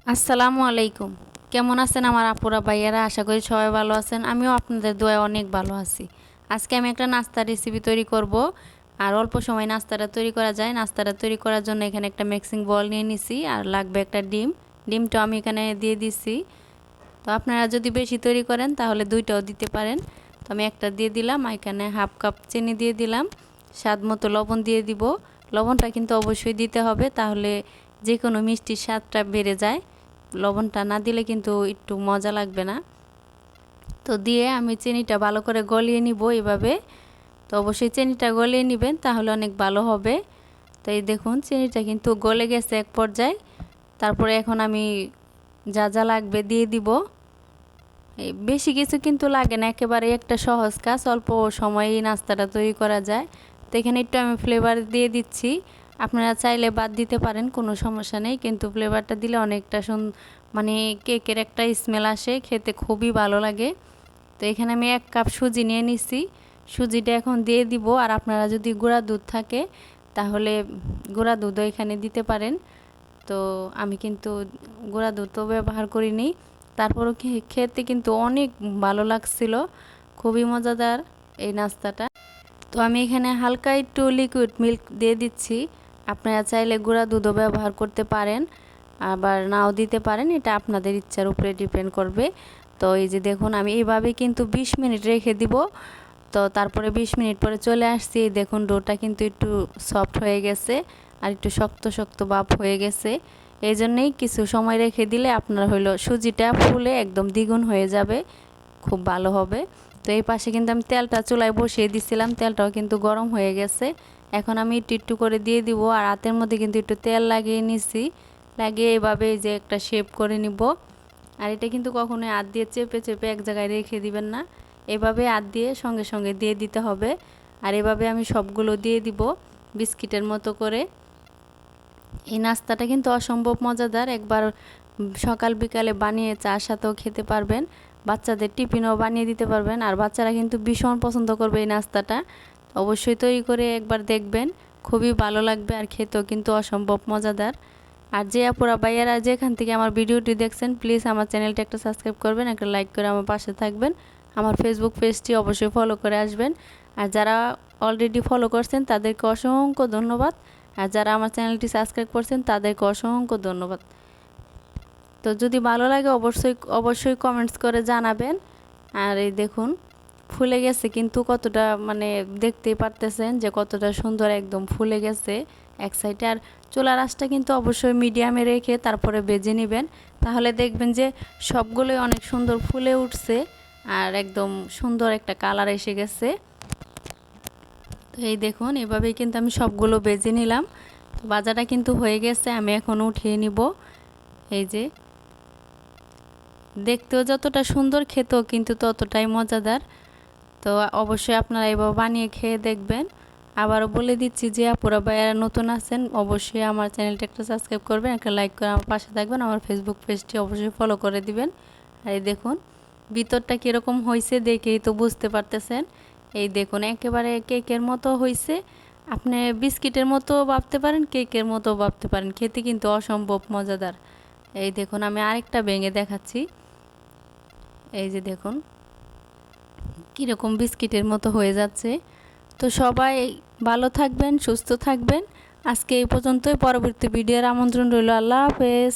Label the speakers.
Speaker 1: আসসালামু আলাইকুম। কেমন আছেন আমার আপুরা ভাইয়ারা? আশা করি সবাই ভালো আছেন। আমিও আপনাদের দোয়ায় অনেক ভালো আছি। আজকে আমি একটা নাস্তার রেসিপি তৈরি করব। আর অল্প সময় নাস্তাটা তৈরি করা যায়। নাস্তাটা তৈরি করার জন্য এখানে একটা মিক্সিং বল নিয়ে নিছি আর লাগবে একটা ডিম। ডিমটা আমি এখানে দিয়ে দিছি। তো আপনারা যদি বেশি তৈরি করেন তাহলে দুইটাও দিতে পারেন। তো আমি একটা দিয়ে দিলাম, এখানে হাফ কাপ চিনি দিয়ে দিলাম, স্বাদ মতো লবণ দিয়ে দিব। লবণটা কিন্তু অবশ্যই দিতে হবে, তাহলে যে কোনো মিষ্টির স্বাদটা বেড়ে যায়। লবণটা না দিলে কিন্তু একটু মজা লাগবে না। তো দিয়ে আমি চিনিটা ভালো করে গলিয়ে নিব এভাবে। তো অবশ্যই চিনিটা গলিয়ে নেবেন, তাহলে অনেক ভালো হবে। তো এই দেখুন চিনিটা কিন্তু গলে গেছে এক পর্যায়ে। তারপরে এখন আমি যা যা লাগবে দিয়ে দিব। এই বেশি কিছু কিন্তু লাগে না, একেবারে একটা সহজ কাজ, অল্প সময়েই নাস্তাটা তৈরি করা যায়। তো এখানে একটু আমি ফ্লেভার দিয়ে দিচ্ছি। আপনারা চাইলে বাদ দিতে পারেন, কোনো সমস্যা নেই, কিন্তু ফ্লেভারটা দিলে অনেকটা মানে কেকের একটা স্মেল আসে, খেতে খুবই ভালো লাগে। তো এখানে আমি 1 কাপ সুজি নিয়ে নিছি। সুজিটা এখন দিয়ে দিব। আর আপনারা যদি গুঁড়া দুধ থাকে তাহলে গুঁড়া দুধও এখানে দিতে পারেন। তো আমি কিন্তু গুঁড়া দুধও ব্যবহার করিনি। তারপরও খেতে কিন্তু অনেক ভালো লাগছিল, খুবই মজাদার এই নাস্তাটা। তো আমি এখানে হালকা একটু লিকুইড মিল্ক দিয়ে দিচ্ছি। আপনারা চাইলে গুঁড়া দুধও ব্যবহার করতে পারেন, আবার নাও দিতে পারেন, এটা আপনাদের ইচ্ছার উপরে ডিপেন্ড করবে। তো এই যে দেখুন আমি এইভাবে কিন্তু 20 মিনিট রেখে দিব। তো তারপরে 20 মিনিট পরে চলে আসছি, দেখুন ডোটা কিন্তু একটু সফট হয়ে গেছে আর একটু শক্ত শক্ত ভাব হয়ে গেছে। এই জন্যেই কিছু সময় রেখে দিলে আপনার হলো সুজিটা ফুলে একদম দ্বিগুণ হয়ে যাবে, খুব ভালো হবে। তো এই পাশে কিন্তু আমি তেলটা চুলায় বসিয়ে দিছিলাম, তেলটাও কিন্তু গরম হয়ে গেছে। এখন আমি একটু একটু করে দিয়ে দিব। আর হাতের মধ্যে কিন্তু একটু তেল লাগিয়ে নিছি, লাগিয়ে এইভাবে যে একটা শেপ করে নিব। আর এটা কিন্তু কখনোই হাত দিয়ে চেপে চেপে এক জায়গায় রেখে দিবেন না, এভাবে হাত দিয়ে সঙ্গে সঙ্গে দিয়ে দিতে হবে। আর এভাবে আমি সবগুলো দিয়ে দিব বিস্কিটের মতো করে। এই নাস্তাটা কিন্তু অসম্ভব মজাদার, একবার সকাল বিকালে বানিয়ে চার সাথেও খেতে পারবেন, বাচ্চাদের টিফিনও বানিয়ে দিতে পারবেন। আর বাচ্চারা কিন্তু ভীষণ পছন্দ করবে এই নাস্তাটা। অবশ্যই তৈরি করে একবার দেখবেন, খুবই ভালো লাগবে আর খেতেও কিন্তু অসম্ভব মজাদার। আর যে আপুরা ভাইয়ারা যেখান থেকে আমার ভিডিওটি দেখছেন, প্লিজ আমার চ্যানেলটা একটা সাবস্ক্রাইব করবেন, একটা লাইক করে আমার পাশে থাকবেন। আমার ফেসবুক পেজটি অবশ্যই ফলো করে আসবেন। আর যারা অলরেডি ফলো করছেন তাদেরকে অসংখ্য ধন্যবাদ। আর যারা আমার চ্যানেলটি সাবস্ক্রাইব করছেন তাদেরকে অসংখ্য ধন্যবাদ। তো যদি ভালো লাগে অবশ্যই অবশ্যই কমেন্টস করে জানাবেন। আর এই দেখুন ফুলে গেছে কিন্তু কতটা, মানে দেখতেই পারতেছেন যে কতটা সুন্দর একদম ফুলে গেছে এক সাইডে। আর চুলার আঁচটা কিন্তু অবশ্যই মিডিয়ামে রেখে তারপরে ভেজে নেবেন, তাহলে দেখবেন যে সবগুলোই অনেক সুন্দর ফুলে উঠছে আর একদম সুন্দর একটা কালার এসে গেছে। তো এই দেখুন এভাবেই কিন্তু আমি সবগুলো ভেজে নিলাম। তো ভাজাটা কিন্তু হয়ে গেছে, আমি এখন উঠিয়ে নিব। এই যে দেখতেও যতটা সুন্দর, খেতেও কিন্তু ততটাই মজাদার। তো অবশ্যই আপনারা এভাবে বানিয়ে খেয়ে দেখবেন। আবারও বলে দিচ্ছি যে আপুরা ভাইয়ারা নতুন আছেন অবশ্যই আমার চ্যানেলটা একটা সাবস্ক্রাইব করবেন, একটা লাইক করে আমার পাশে থাকবেন, আমার ফেসবুক পেজটি অবশ্যই ফলো করে দিবেন। আর এই দেখুন ভিতরটা কীরকম হয়েছে দেখেই তো বুঝতে পারতেছেন। এই দেখুন একেবারে কেকের মতো হয়েছে। আপনি বিস্কিটের মতো ভাবতে পারেন, কেকের মতো ভাবতে পারেন, খেতে কিন্তু অসম্ভব মজাদার। এই দেখুন আমি আরেকটা ভেঙে দেখাচ্ছি। এই যে দেখুন কীরকম বিস্কিটের মতো হয়ে যাচ্ছে। তো সবাই ভালো থাকবেন, সুস্থ থাকবেন। আজকে এই পর্যন্তই, পরবর্তী ভিডিওর আমন্ত্রণ রইল। আল্লাহ হাফেজ।